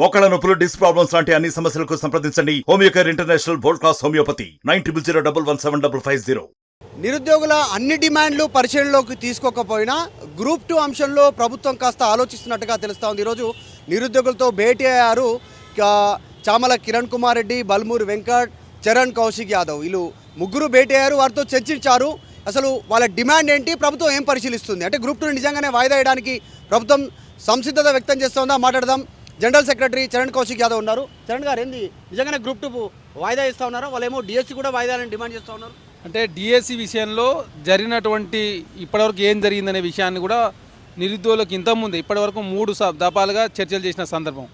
మోకాళ్ళ నొప్పులు, disc problems లాంటి అన్ని సమస్యలకు సంప్రదించండి Homeocare international world class homeopathy 9001171550. నిరుద్యోగుల అన్ని డిమాండ్లు పరిశీలనలోకి తీసుకోకపోయినా గ్రూప్ 2 అంశంలో ప్రభుత్వం కాస్త ఆలోచిస్తున్నట్టుగా తెలుస్తూ ఉంది. ఈరోజు నిరుద్యోగులతో భేటీ అయ్యారు చామల కిరణ్ కుమార్ రెడ్డి, బల్మూరి వెంకట్, చరణ్ కౌశిక్ యాదవ్. వీళ్ళు ముగ్గురు భేటీ అయ్యారు, వారితో చర్చించారు. అసలు వాళ్ళ డిమాండ్ ఏంటి, ప్రభుత్వం ఏం పరిశీలిస్తుంది, అంటే గ్రూప్ 2 నిజంగానే వాయిదా వేయడానికి ప్రభుత్వం సంసిద్ధత వ్యక్తం చేస్తుందా మాట్లాడదాం. జనరల్ సెక్రటరీ చరణ్ కౌశిక్ యాదవ్ ఉన్నారు. చరణ్ గారు, ఏంది నిజంగానే గ్రూప్ 2 వాయిదా ఇస్తూ ఉన్నారా? వాళ్ళేమో డిఎస్సి కూడా వాయిదా అని డిమాండ్ చేస్తూ ఉన్నారు. అంటే డిఎస్సి విషయంలో జరిగినటువంటి ఇప్పటివరకు ఏం జరిగిందనే విషయాన్ని కూడా నిరుద్యోగులకు ఇంతకుముందు ఇప్పటివరకు 3 దఫాలుగా చర్చలు చేసిన సందర్భం.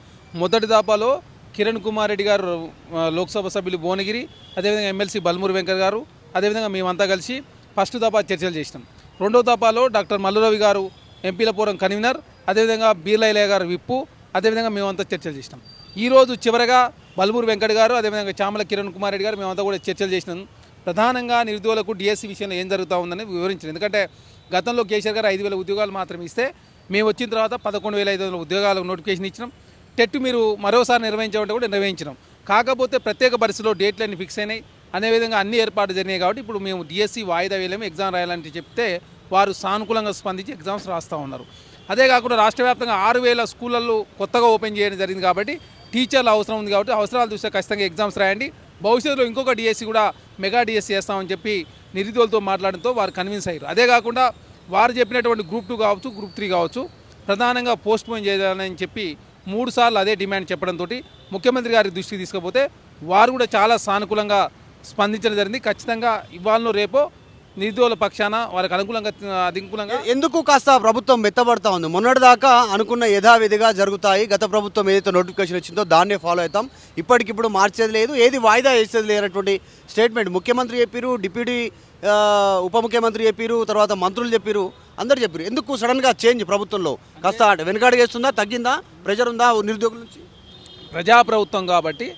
మొదటి దఫాలో కిరణ్ కుమార్ రెడ్డి గారు, లోక్సభ సభ్యులు భువనగిరి, అదేవిధంగా ఎమ్మెల్సీ బల్మూరి వెంకట్ గారు, అదేవిధంగా మేమంతా కలిసి ఫస్ట్ దఫా చర్చలు చేసినాం. రెండో దఫాలో డాక్టర్ మల్లురవి గారు, ఎంపీల పూర్వం కన్వీనర్, అదేవిధంగా బీర్లైలయ్య గారు విప్పు, అదేవిధంగా మేమంతా చర్చలు చేసినాం. ఈరోజు చివరగా బల్మూరి వెంకట్ గారు, అదేవిధంగా చామల కిరణ్ కుమార్ రెడ్డి గారు మేమంతా కూడా చర్చలు చేసినాం. ప్రధానంగా నిరుద్యోగులకు డిఎస్సి విషయంలో ఏం జరుగుతూ ఉందని వివరించారు. ఎందుకంటే గతంలో కేసీఆర్ గారు 5,000 ఉద్యోగాలు మాత్రమే ఇస్తే మేము వచ్చిన తర్వాత 11,500 ఉద్యోగాలకు నోటిఫికేషన్ ఇచ్చినాం. టెట్ మీరు మరోసారి నిర్వహించామంటే కూడా నిర్వహించినాం. కాకపోతే ప్రత్యేక పరిస్థితుల్లో డేట్లన్నీ ఫిక్స్ అయినాయి, అదేవిధంగా అన్ని ఏర్పాట్లు జరిగినాయి. కాబట్టి ఇప్పుడు మేము డిఎస్సి వాయిదా వేయలేము, ఎగ్జామ్ రాయాలని చెప్తే వారు సానుకూలంగా స్పందించి ఎగ్జామ్స్ రాస్తూ ఉన్నారు. అదే కాకుండా రాష్ట్ర వ్యాప్తంగా 6,000 స్కూళ్ళల్లో కొత్తగా ఓపెన్ చేయడం జరిగింది. కాబట్టి టీచర్లు అవసరం ఉంది. కాబట్టి అవసరాలు చూస్తే ఖచ్చితంగా ఎగ్జామ్స్ రాయండి, భవిష్యత్తులో ఇంకొక డిఎస్సి కూడా మెగా డిఎస్సి చేస్తామని చెప్పి నిరుద్యోగులతో మాట్లాడడంతో వారు కన్విన్స్ అయ్యారు. అదే కాకుండా వారు చెప్పినటువంటి గ్రూప్ 2 కావచ్చు, గ్రూప్ 3 కావచ్చు, ప్రధానంగా పోస్ట్ పోన్ చేయాలని చెప్పి 3 సార్లు అదే డిమాండ్ చెప్పడంతో ముఖ్యమంత్రి గారి దృష్టికి తీసుకపోతే వారు కూడా చాలా సానుకూలంగా స్పందించడం జరిగింది. ఖచ్చితంగా ఇవాళ రేపో నిరుద్యోగుల పక్షాన వారికి అనుకూలంగా ఎందుకు కాస్త ప్రభుత్వం మెత్తబడతా ఉంది? మొన్నటిదాకా అనుకున్న యథావిధిగా జరుగుతాయి, గత ప్రభుత్వం ఏదైతే నోటిఫికేషన్ ఇచ్చిందో దాన్నే ఫాలో అవుతాం, ఇప్పటికిప్పుడు మార్చేది లేదు, ఏది వాయిదా వేసేది లేనటువంటి స్టేట్మెంట్ ముఖ్యమంత్రి చెప్పారు, డిప్యూటీ ఉప ముఖ్యమంత్రి చెప్పారు, తర్వాత మంత్రులు చెప్పారు, అందరు చెప్పారు. ఎందుకు సడన్గా చేంజ్ ప్రభుత్వంలో? కాస్త వెనుకాడుగేస్తుందా, తగ్గిందా, ప్రెజర్ ఉందా నిరుద్యోగుల నుంచి? ప్రజాప్రభుత్వం కాబట్టి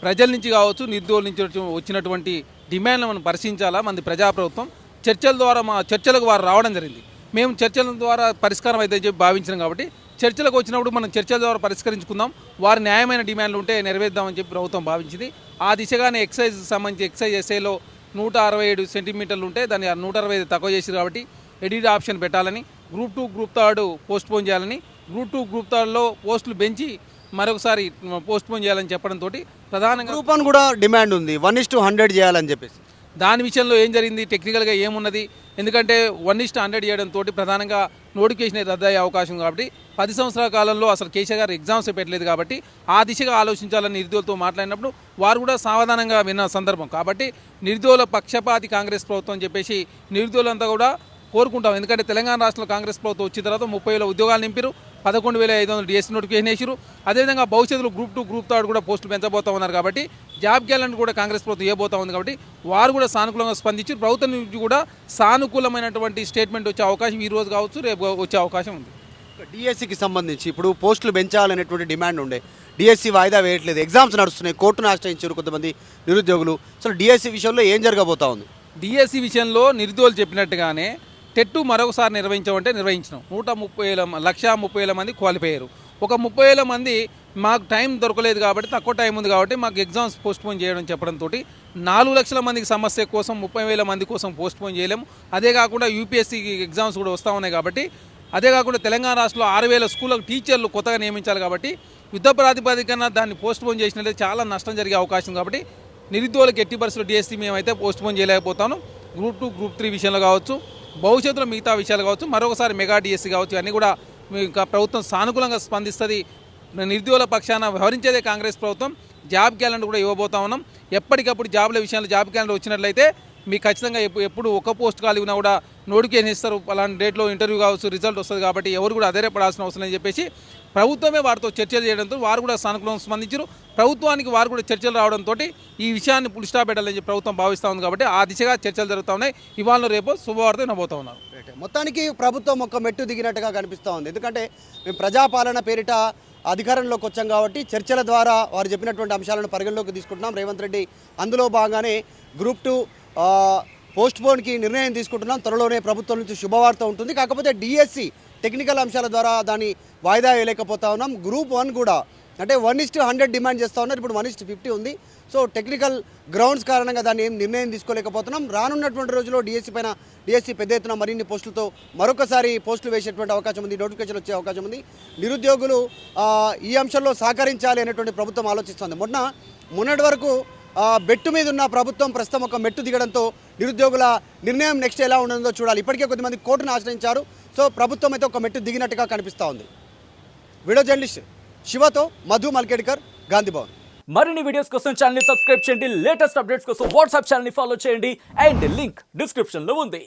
ప్రజల నుంచి కావచ్చు, నిరుద్యోగుల నుంచి వచ్చినటువంటి డిమాండ్లు మనం పరిశీలించాలా. మంది ప్రజాప్రభుత్వం చర్చల ద్వారా చర్చలకు వారు రావడం జరిగింది. మేము చర్చల ద్వారా పరిష్కారం అయితే చెప్పి భావించినాం. కాబట్టి చర్చలకు వచ్చినప్పుడు మనం చర్చల ద్వారా పరిష్కరించుకుందాం, వారి న్యాయమైన డిమాండ్లు ఉంటే నెరవేర్దామని చెప్పి ప్రభుత్వం భావించింది. ఆ దిశగానే ఎక్సైజ్ సంబంధించి ఎక్సైజ్ ఎస్ఐలో 167 సెంటీమీటర్లు ఉంటే దాన్ని 165 తక్కువ చేసారు. కాబట్టి ఎడిట్ ఆప్షన్ పెట్టాలని, గ్రూప్ 2 గ్రూప్ 3 పోస్ట్ పోన్ చేయాలని, గ్రూప్ 2 గ్రూప్ 3లో పోస్టులు పెంచి మరొకసారి పోస్ట్ పోన్ చేయాలని చెప్పడంతో ప్రధానంగా గ్రూప్ 1 కూడా డిమాండ్ ఉంది, 1:100 చేయాలని చెప్పేసి. దాని విషయంలో ఏం జరిగింది, టెక్నికల్గా ఏమున్నది, ఎందుకంటే 1:100 చేయడంతో ప్రధానంగా నోటిఫికేషన్ రద్దయ్యే అవకాశం. కాబట్టి 10 సంవత్సరాల కాలంలో అసలు కేసీఆర్ గారు ఎగ్జామ్స్ పెట్టలేదు. కాబట్టి ఆ దిశగా ఆలోచించాలని నిరుద్యోగులతో మాట్లాడినప్పుడు వారు కూడా సావధానంగా విన్న సందర్భం. కాబట్టి నిరుద్యోగుల పక్షపాతి కాంగ్రెస్ ప్రభుత్వం అని చెప్పేసి నిరుద్యోగులంతా కూడా కోరుకుంటాం. ఎందుకంటే తెలంగాణ రాష్ట్రంలో కాంగ్రెస్ ప్రభుత్వం వచ్చిన తర్వాత 30,000 ఉద్యోగాలు నింపారు, 11,500 డిఎస్సి నోటిఫికేషన్ వేసారు. అదేవిధంగా భవిష్యత్తులో గ్రూప్ 2 గ్రూప్ 3 కూడా పోస్టులు పెంచబోతా ఉన్నారు. కాబట్టి జాబ్ క్యాలెండర్ కూడా కాంగ్రెస్ ప్రభుత్వం ఇవ్వబోతా ఉంది. కాబట్టి వారు కూడా సానుకూలంగా స్పందించి ప్రభుత్వం నుంచి కూడా సానుకూలమైనటువంటి స్టేట్మెంట్ వచ్చే అవకాశం ఈ రోజు కావచ్చు, రేపు వచ్చే అవకాశం ఉంది. డిఎస్సికి సంబంధించి ఇప్పుడు పోస్టులు పెంచాలనేటువంటి డిమాండ్ ఉండే, డిఎస్సి వాయిదా వేయట్లేదు, ఎగ్జామ్స్ నడుస్తున్నాయి, కోర్టును ఆశ్రయించారు కొంతమంది నిరుద్యోగులు. అసలు డిఎస్సి విషయంలో ఏం జరగబోతా ఉంది? డిఎస్సి విషయంలో నిరుద్యోగులు చెప్పినట్టుగానే టెట్ మరొకసారి నిర్వహించామంటే నిర్వహించినాం. 130,000 మంది క్వాలిఫై అయ్యారు. ఒక 30,000 మంది మాకు టైం దొరకలేదు కాబట్టి, తక్కువ టైం ఉంది కాబట్టి మాకు ఎగ్జామ్స్ పోస్ట్పోన్ చేయడం చెప్పడంతో 4 లక్షల మందికి సమస్య కోసం 30,000 మంది కోసం పోస్ట్పోన్ చేయలేము. అదే కాకుండా యూపీఎస్సీ ఎగ్జామ్స్ కూడా వస్తూ ఉన్నాయి. కాబట్టి అదే కాకుండా తెలంగాణ రాష్ట్రంలో 6,000 స్కూళ్ళకు టీచర్లు కొత్తగా నియమించాలి. కాబట్టి యుద్ధ ప్రాతిపదికన దాన్ని పోస్ట్పోన్ చేసినట్లయితే చాలా నష్టం జరిగే అవకాశం. కాబట్టి నిరుద్యోగులకు ఎట్టి పరిస్థితుల్లో డిఎస్సీ మేమైతే పోస్ట్పోన్ చేయలేకపోతాను. గ్రూప్ 2 గ్రూప్ 3 విషయంలో కావచ్చు, భవిష్యత్తులో మిగతా విషయాలు కావచ్చు, మరొకసారి మెగా డిఎస్సి కావచ్చు, అన్నీ కూడా ప్రభుత్వం సానుకూలంగా స్పందిస్తుంది. నిరుద్యోగుల పక్షాన వ్యవహరించేదే కాంగ్రెస్ ప్రభుత్వం. జాబ్ క్యాలెండర్ కూడా ఇవ్వబోతా ఉన్నాం. ఎప్పటికప్పుడు జాబ్ల విషయంలో జాబ్ క్యాలెండర్ వచ్చినట్లయితే మీకు ఖచ్చితంగా ఎప్పుడు ఒక పోస్ట్ ఖాళీ ఉన్నా కూడా నోటిఫికేషన్ ఇస్తారు, అలాంటి డేట్లో ఇంటర్వ్యూ కావచ్చు, రిజల్ట్ వస్తుంది. కాబట్టి ఎవరు కూడా అధైర్యపడాల్సిన అవసరం లేదని చెప్పేసి ప్రభుత్వమే వారితో చర్చలు చేయడంతో వారు కూడా సానుకూలంగా స్పందించారు. ప్రభుత్వానికి వారు కూడా చర్చలు రావడంతో ఈ విషయాన్ని పులి స్టాప్ పెట్టాలని ప్రభుత్వం భావిస్తూ ఉంది. కాబట్టి ఆ దిశగా చర్చలు జరుగుతూ ఉన్నాయి. ఇవాళ రేపు శుభవార్త వినబోతా ఉన్నారు. మొత్తానికి ప్రభుత్వం ఒక మెట్టు దిగినట్టుగా కనిపిస్తూ ఉంది. ఎందుకంటే మేము ప్రజాపాలన పేరిట అధికారంలోకి వచ్చాం కాబట్టి చర్చల ద్వారా వారు చెప్పినటువంటి అంశాలను పరిగణలోకి తీసుకుంటున్నాం. రేవంత్ రెడ్డి అందులో భాగంగానే గ్రూప్ 2 పోస్ట్పోన్కి నిర్ణయం తీసుకుంటున్నాం. త్వరలోనే ప్రభుత్వం నుంచి శుభవార్త ఉంటుంది. కాకపోతే డిఎస్సి టెక్నికల్ అంశాల ద్వారా దాన్ని వాయిదా వేయలేకపోతా ఉన్నాం. గ్రూప్ 1 కూడా అంటే 1:100 డిమాండ్ చేస్తూ ఉన్నారు. ఇప్పుడు 1:50 ఉంది. సో టెక్నికల్ గ్రౌండ్స్ కారణంగా దాన్ని ఏం నిర్ణయం తీసుకోలేకపోతున్నాం. రానున్నటువంటి రోజుల్లో డిఎస్సి పెద్ద ఎత్తున మరిన్ని పోస్టులతో మరొకసారి పోస్టులు వేసేటువంటి అవకాశం ఉంది, నోటిఫికేషన్ వచ్చే అవకాశం ఉంది. నిరుద్యోగులు ఈ అంశంలో సహకరించాలి అనేటువంటి ప్రభుత్వం ఆలోచిస్తుంది. మొన్నటి వరకు బెట్టు మీద ఉన్న ప్రభుత్వం ప్రస్తుతం ఒక మెట్టు దిగడంతో నిరుద్యోగుల నిర్ణయం నెక్స్ట్ ఎలా ఉండదో చూడాలి. ఇప్పటికే కొద్దిమంది కోర్టును ఆశ్రయించారు. సో ప్రభుత్వం అయితే ఒక మెట్టు దిగినట్టుగా కనిపిస్తూ ఉంది. వీడియో జర్నలిస్ట్ శివతో మధు మల్కేడ్కర్, గాంధీ భవన్. మరిన్ని వీడియోస్ కోసం ఛానల్ ని సబ్స్క్రైబ్ చేయండి. లేటెస్ట్ అప్డేట్స్ కోసం వాట్సాప్ ఛానల్ ని ఫాలో చేయండి. అండ్ లింక్ డిస్క్రిప్షన్ లో ఉంది.